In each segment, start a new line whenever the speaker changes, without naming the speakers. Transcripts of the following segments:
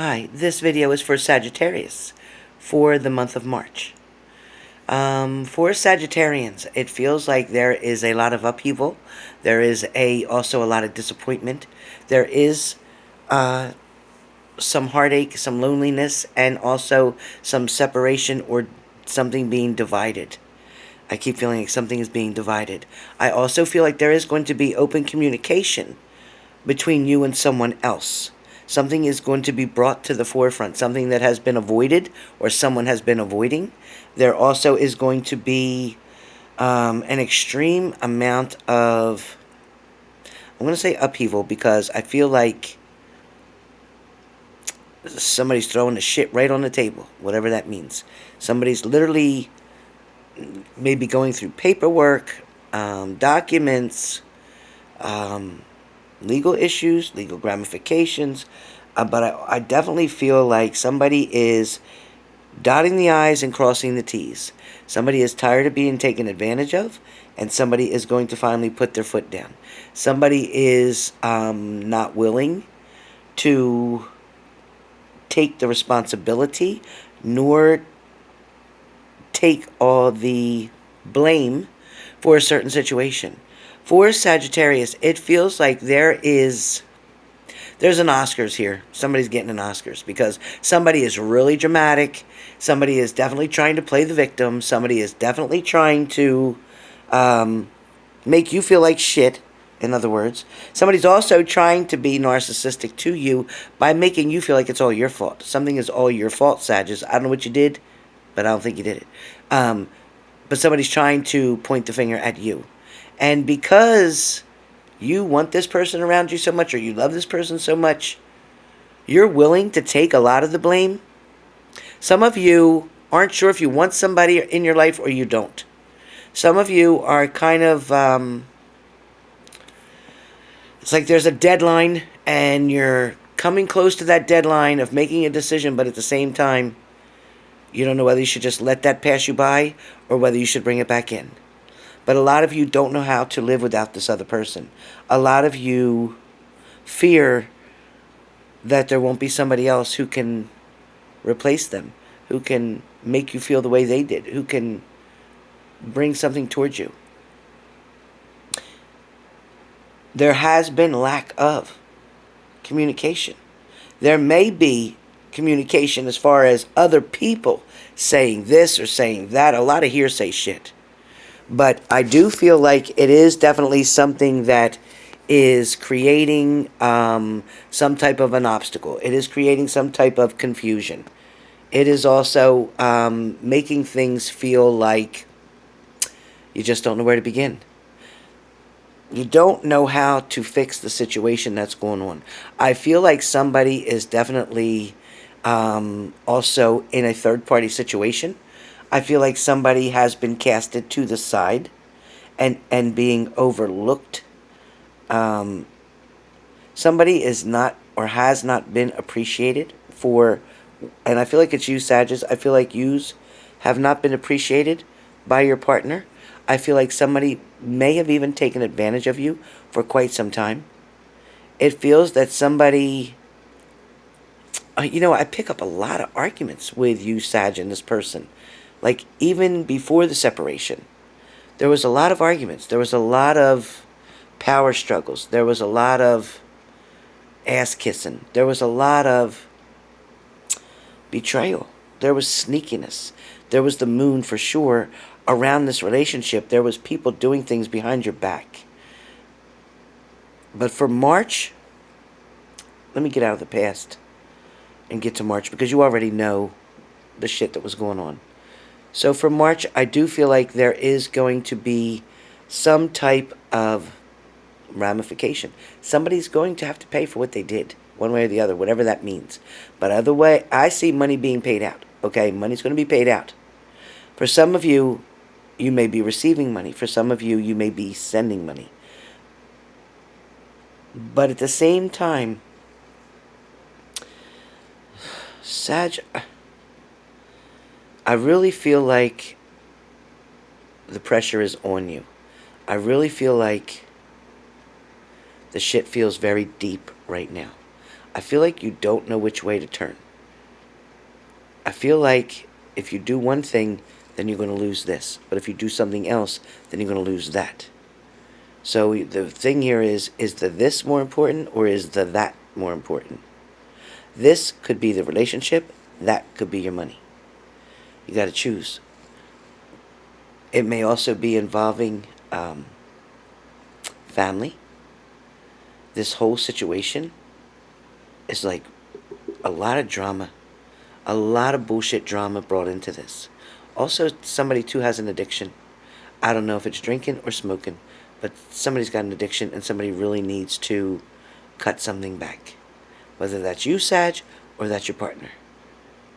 Hi, this video is for Sagittarius for the month of March. For Sagittarians, it feels like there is a lot of upheaval. There is also a lot of disappointment. There is some heartache, some loneliness, and also some separation or something being divided. I keep feeling like something is being divided. I also feel like there is going to be open communication between you and someone else. Something is going to be brought to the forefront, something that has been avoided or someone has been avoiding. There also is going to be an extreme amount of, I'm going to say upheaval, because I feel like somebody's throwing the shit right on the table, whatever that means. Somebody's literally maybe going through paperwork, documents, legal issues, legal ramifications, but I definitely feel like somebody is dotting the I's and crossing the T's. Somebody is tired of being taken advantage of, and somebody is going to finally put their foot down. Somebody is not willing to take the responsibility, nor take all the blame for a certain situation. For Sagittarius, it feels like there's an Oscars here. Somebody's getting an Oscars because somebody is really dramatic. Somebody is definitely trying to play the victim. Somebody is definitely trying to make you feel like shit, in other words. Somebody's also trying to be narcissistic to you by making you feel like it's all your fault. Something is all your fault, Sagittarius. I don't know what you did, but I don't think you did it. But somebody's trying to point the finger at you. And because you want this person around you so much, or you love this person so much, you're willing to take a lot of the blame. Some of you aren't sure if you want somebody in your life or you don't. Some of you are kind of, it's like there's a deadline and you're coming close to that deadline of making a decision, but at the same time, you don't know whether you should just let that pass you by or whether you should bring it back in. But a lot of you don't know how to live without this other person. A lot of you fear that there won't be somebody else who can replace them, who can make you feel the way they did, who can bring something towards you. There has been lack of communication. There may be communication as far as other people saying this or saying that, a lot of hearsay shit. But I do feel like it is definitely something that is creating some type of an obstacle. It is creating some type of confusion. It is also making things feel like you just don't know where to begin. You don't know how to fix the situation that's going on. I feel like somebody is definitely also in a third-party situation. I feel like somebody has been casted to the side and being overlooked. Somebody is not or has not been appreciated for, and I feel like it's you, Sagittarius. I feel like yous have not been appreciated by your partner. I feel like somebody may have even taken advantage of you for quite some time. It feels that somebody, I pick up a lot of arguments with you, Sag, and this person. Like, even before the separation, there was a lot of arguments. There was a lot of power struggles. There was a lot of ass kissing. There was a lot of betrayal. There was sneakiness. There was the moon for sure around this relationship. There was people doing things behind your back. But for March, let me get out of the past and get to March, because you already know the shit that was going on. So for March, I do feel like there is going to be some type of ramification. Somebody's going to have to pay for what they did, one way or the other, whatever that means. But either way, I see money being paid out. Okay, money's going to be paid out. For some of you, you may be receiving money. For some of you, you may be sending money. But at the same time, Sag, I really feel like the pressure is on you. I really feel like the shit feels very deep right now. I feel like you don't know which way to turn. I feel like if you do one thing, then you're going to lose this. But if you do something else, then you're going to lose that. So the thing here is the this more important or is the that more important? This could be the relationship, that could be your money. You got to choose. It may also be involving family. This whole situation is like a lot of drama, a lot of bullshit drama brought into this. Also, somebody too has an addiction. I don't know if it's drinking or smoking, but somebody's got an addiction and somebody really needs to cut something back. Whether that's you, Sag, or that's your partner.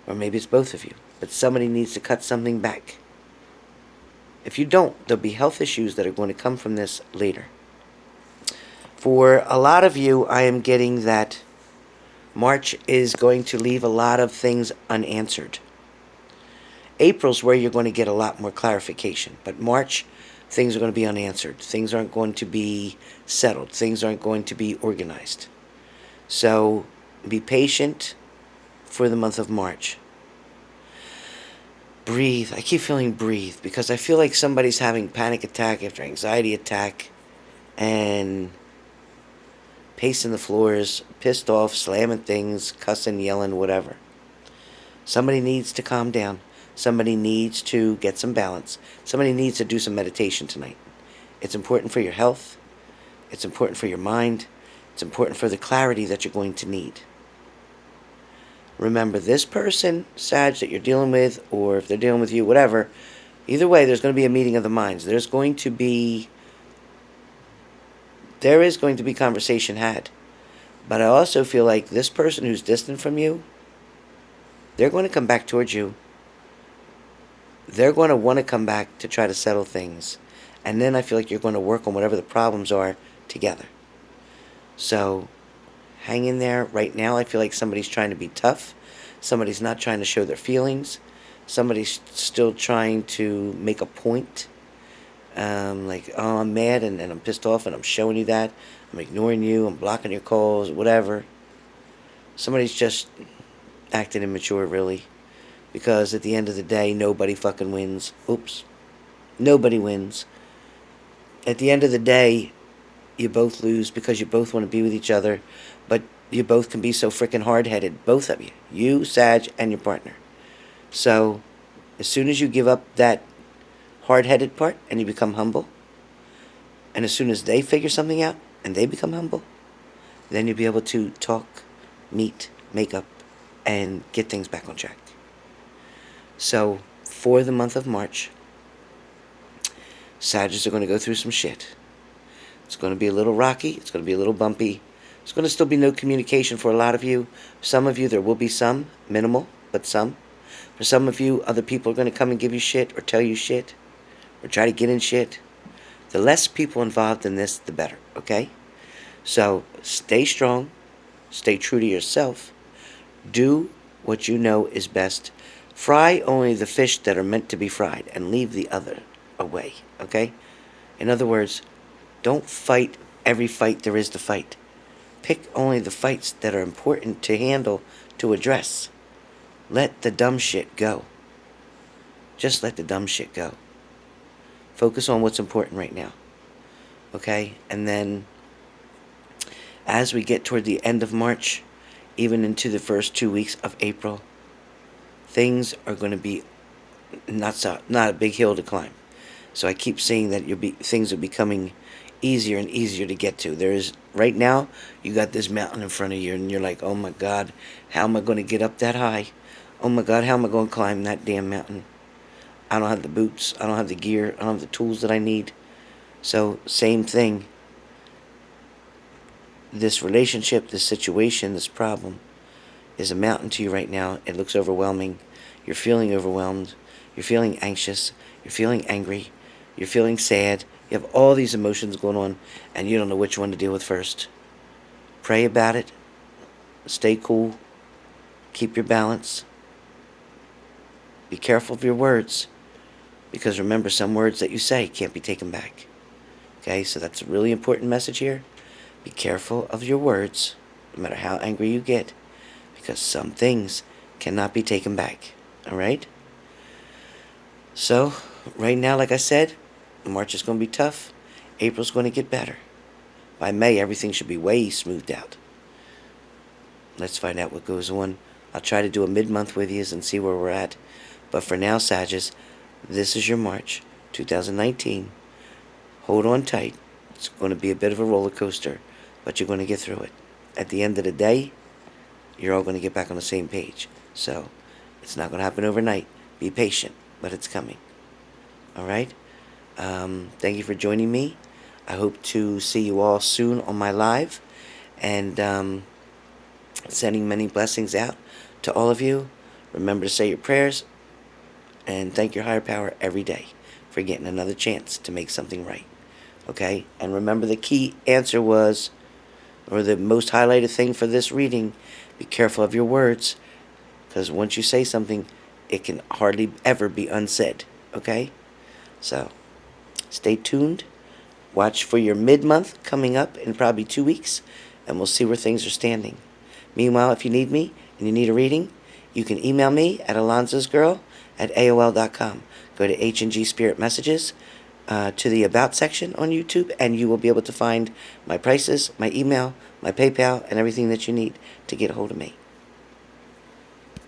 Or maybe it's both of you. But somebody needs to cut something back. If you don't, there'll be health issues that are going to come from this later. For a lot of you, I am getting that March is going to leave a lot of things unanswered. April's where you're going to get a lot more clarification. But March, things are going to be unanswered. Things aren't going to be settled. Things aren't going to be organized. So be patient for the month of March. Breathe. I keep feeling breathe because I feel like somebody's having panic attack after anxiety attack and pacing the floors, pissed off, slamming things, cussing, yelling, whatever. Somebody needs to calm down. Somebody needs to get some balance. Somebody needs to do some meditation tonight. It's important for your health. It's important for your mind. It's important for the clarity that you're going to need. Remember, this person, Sag, that you're dealing with, or if they're dealing with you, whatever, either way, there's going to be a meeting of the minds. There is going to be conversation had. But I also feel like this person who's distant from you, they're going to come back towards you. They're going to want to come back to try to settle things. And then I feel like you're going to work on whatever the problems are together. So hang in there. Right now, I feel like somebody's trying to be tough. Somebody's not trying to show their feelings. Somebody's still trying to make a point. Like, oh, I'm mad and I'm pissed off and I'm showing you that. I'm ignoring you. I'm blocking your calls, whatever. Somebody's just acting immature, really. Because at the end of the day, nobody fucking wins. Oops. Nobody wins. At the end of the day, you both lose because you both want to be with each other, but you both can be so freaking hard-headed, both of you. You, Sag, and your partner. So, as soon as you give up that hard-headed part and you become humble, and as soon as they figure something out and they become humble, then you'll be able to talk, meet, make up, and get things back on track. So, for the month of March, Sagittarius are going to go through some shit. It's going to be a little rocky. It's going to be a little bumpy. There's going to still be no communication for a lot of you. Some of you, there will be some, minimal, but some. For some of you, other people are going to come and give you shit or tell you shit or try to get in shit. The less people involved in this, the better, okay? So stay strong. Stay true to yourself. Do what you know is best. Fry only the fish that are meant to be fried and leave the other away, okay? In other words, don't fight every fight there is to fight. Pick only the fights that are important to handle, to address. Let the dumb shit go. Just let the dumb shit go. Focus on what's important right now. Okay? And then, as we get toward the end of March, even into the first 2 weeks of April, things are going to be not a big hill to climb. So I keep saying that things are becoming easier and easier to get to. There is, right now, you got this mountain in front of you, and you're like, oh my God, how am I going to get up that high? Oh my God, how am I going to climb that damn mountain? I don't have the boots, I don't have the gear, I don't have the tools that I need. So, same thing. This relationship, this situation, this problem is a mountain to you right now. It looks overwhelming. You're feeling overwhelmed. You're feeling anxious. You're feeling angry. You're feeling sad. You have all these emotions going on, and you don't know which one to deal with first. Pray about it. Stay cool. Keep your balance. Be careful of your words, because remember, some words that you say can't be taken back. Okay, so that's a really important message here. Be careful of your words. no matter how angry you get, because some things cannot be taken back. All right? So, right now, like I said, March is going to be tough. April's going to get better. By May, everything should be way smoothed out. Let's find out what goes on. I'll try to do a mid-month with you and see where we're at. But for now, Sagittarius, this is your March 2019. Hold on tight. It's going to be a bit of a roller coaster, but you're going to get through it. At the end of the day, you're all going to get back on the same page. So, it's not going to happen overnight. Be patient, but it's coming. All right? Thank you for joining me. I hope to see you all soon on my live. And sending many blessings out to all of you. Remember to say your prayers and thank your higher power every day for getting another chance to make something right. Okay? And remember the key answer was, or the most highlighted thing for this reading, be careful of your words, because once you say something, it can hardly ever be unsaid. Okay? So, stay tuned. Watch for your mid-month coming up in probably 2 weeks, and we'll see where things are standing. Meanwhile, if you need me and you need a reading, you can email me at alonzosgirl@aol.com. Go to H&G Spirit Messages to the About section on YouTube, and you will be able to find my prices, my email, my PayPal, and everything that you need to get a hold of me.